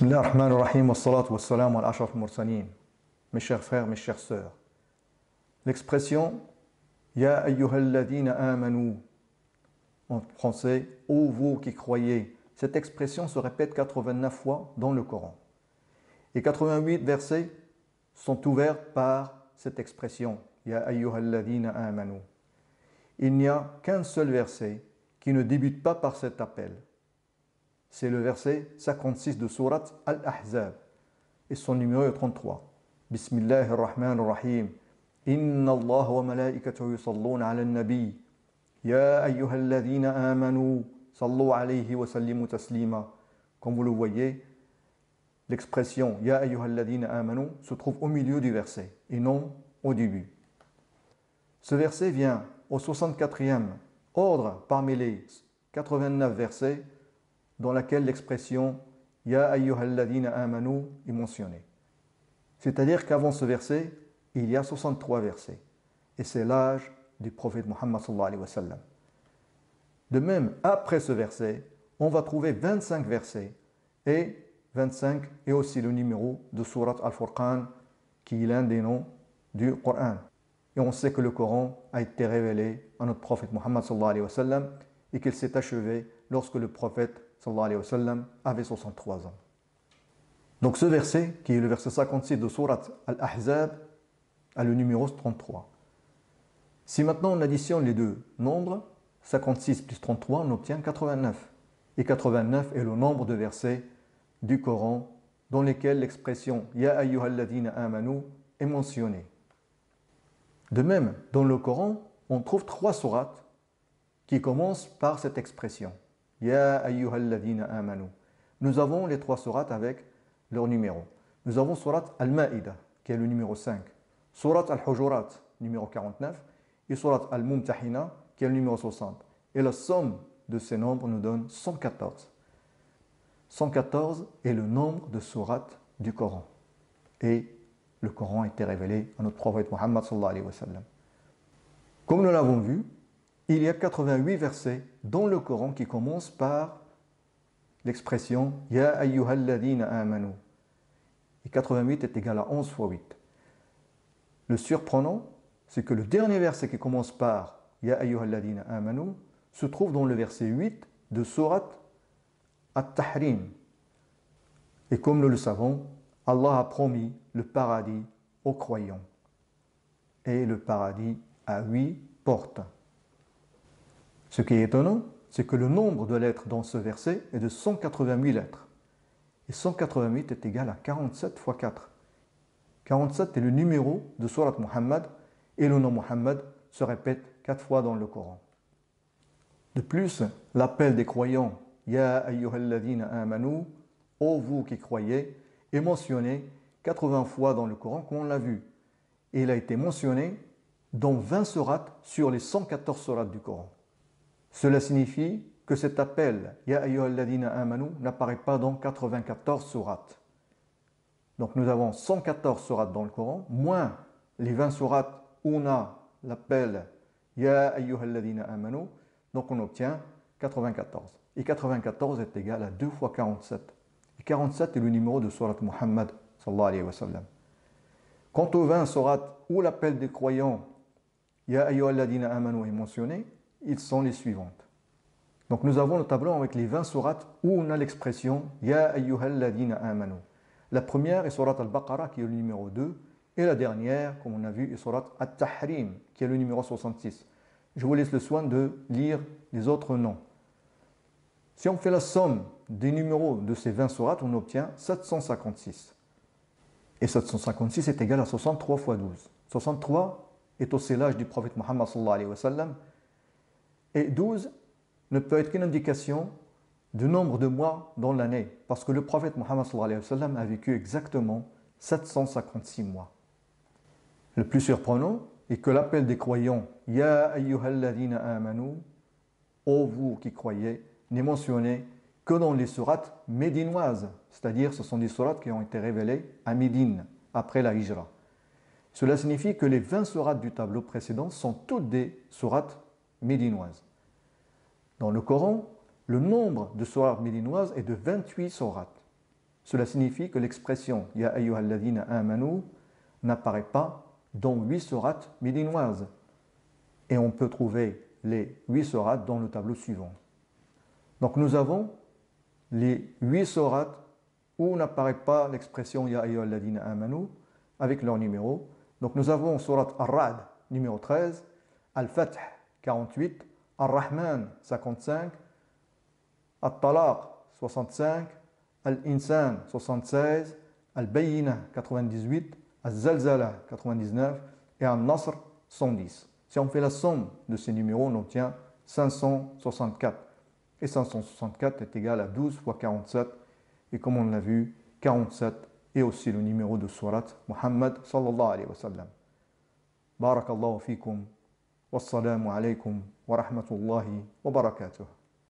Bismillah ar-Rahman ar-Rahim wa salatu wa salam ala ashraf al-mursalin. Mes chers frères, mes chères sœurs, l'expression Ya ayyuhalladhina amanu, en français, ô vous qui croyez, cette expression se répète 89 fois dans le Coran. Et 88 versets sont ouverts par cette expression Ya ayyuhalladhina amanu. Il n'y a qu'un seul verset qui ne débute pas par cet appel. C'est le verset 56 de Surat Al-Ahzab et son numéro est 33. Bismillahirrahmanirrahim. Inna Allah wa malaikatahu yusalluna ala nabi. Ya ayyuhalladhina amanu. Sallu alayhi wa sallimu taslima. Comme vous le voyez, l'expression Ya ayyuhalladhina amanu se trouve au milieu du verset et non au début. Ce verset vient au 64e ordre parmi les 89 versets dans laquelle l'expression Ya ayyuhalladhina amanu est mentionnée. C'est-à-dire qu'avant ce verset, il y a 63 versets. Et c'est l'âge du prophète Muhammad sallallahu alayhi wa sallam. De même, après ce verset, on va trouver 25 versets. Et 25 est aussi le numéro de Surat Al-Furqan, qui est l'un des noms du Coran. Et on sait que le Coran a été révélé à notre prophète Muhammad sallallahu alayhi wa sallam et qu'il s'est achevé lorsque le prophète sallallahu alayhi wa sallam avait 63 ans. Donc ce verset, qui est le verset 56 de Surat Al-Ahzab, a le numéro 33. Si maintenant on additionne les deux nombres, 56 plus 33, on obtient 89. Et 89 est le nombre de versets du Coran dans lesquels l'expression Ya ayyuhalladhina amanu est mentionnée. De même, dans le Coran, on trouve 3 sourates qui commencent par cette expression Ya ayyuhalladhina amanu. Nous avons les 3 sourates avec leur numéro. Nous avons Surat Al-Ma'idah, qui est le numéro 5, Surat Al-Hujurat, numéro 49, et Surat Al-Mumtahina, qui est le numéro 60. Et la somme de ces nombres nous donne 114. 114 est le nombre de sourates du Coran. Et le Coran a été révélé à notre prophète Muhammad sallallahu alayhi wa sallam. Comme nous l'avons vu, il y a 88 versets dans le Coran qui commencent par l'expression Ya ayyuhalladhina amanu. Et 88 est égal à 11 fois 8. Le surprenant, c'est que le dernier verset qui commence par Ya ayyuhalladhina amanu se trouve dans le verset 8 de Surat At-Tahrim. Et comme nous le savons, Allah a promis le paradis aux croyants. Et le paradis a 8 portes. Ce qui est étonnant, c'est que le nombre de lettres dans ce verset est de 188 lettres. Et 188 est égal à 47 fois 4. 47 est le numéro de Surat Muhammad et le nom Muhammad se répète 4 fois dans le Coran. De plus, l'appel des croyants Ya ayyuhalladhina amanu, ô vous qui croyez, est mentionné 80 fois dans le Coran comme on l'a vu. Et il a été mentionné dans 20 sourates sur les 114 sourates du Coran. Cela signifie que cet appel Ya ayyuhalladhina amanu n'apparaît pas dans 94 sourates. Donc nous avons 114 sourates dans le Coran, moins les 20 sourates où on a l'appel Ya ayyuhalladhina amanu, donc on obtient 94. Et 94 est égal à 2 fois 47. Et 47 est le numéro de Surat Muhammad sallallahu alayhi wa sallam. Quant aux 20 sourates où l'appel des croyants Ya ayyuhalladhina amanu est mentionné, ils sont les suivantes. Donc nous avons le tableau avec les 20 sourates où on a l'expression Ya ayyuhalladhina amanu. La première est Surat Al-Baqarah qui est le numéro 2 et la dernière, comme on a vu, est Surat At-Tahrim qui est le numéro 66. Je vous laisse le soin de lire les autres noms. Si on fait la somme des numéros de ces 20 sourates, on obtient 756. Et 756 est égal à 63 fois 12. 63 est aussi l'âge du prophète Muhammad sallallahu alayhi wa sallam. Et 12 ne peut être qu'une indication du nombre de mois dans l'année. Parce que le prophète Muhammad sallallahu alayhi wa sallam a vécu exactement 756 mois. Le plus surprenant est que l'appel des croyants Ya ayyuhalladhina amanu, ô vous qui croyez, n'est mentionné que dans les sourates médinoises. C'est-à-dire ce sont des sourates qui ont été révélées à Médine, après la Hijra. Cela signifie que les 20 sourates du tableau précédent sont toutes des sourates médinoises. Dans le Coran, le nombre de sourates médinoises est de 28 sourates. Cela signifie que l'expression Ya ayyuhalladhina amanu n'apparaît pas dans 8 sourates médinoises. Et on peut trouver les 8 sourates dans le tableau suivant. Donc nous avons les 8 sourates où n'apparaît pas l'expression Ya ayyuhalladhina amanu avec leur numéro. Donc nous avons sourate Ar-Ra'd numéro 13, Al-Fath 48, Ar-Rahman 55, At-Talaq 65, Al-Insan 76, Al-Bayyinah 98, Al-Zalzala 99 et Al-Nasr 110. Si on fait la somme de ces numéros, on obtient 564. Et 564 est égal à 12 fois 47. Et comme on l'a vu, 47 est aussi le numéro de Surat Muhammad sallallahu alayhi wa sallam. Barakallahu fikum. Wassalamu alaykum wa rahmatullahi wa barakatuh.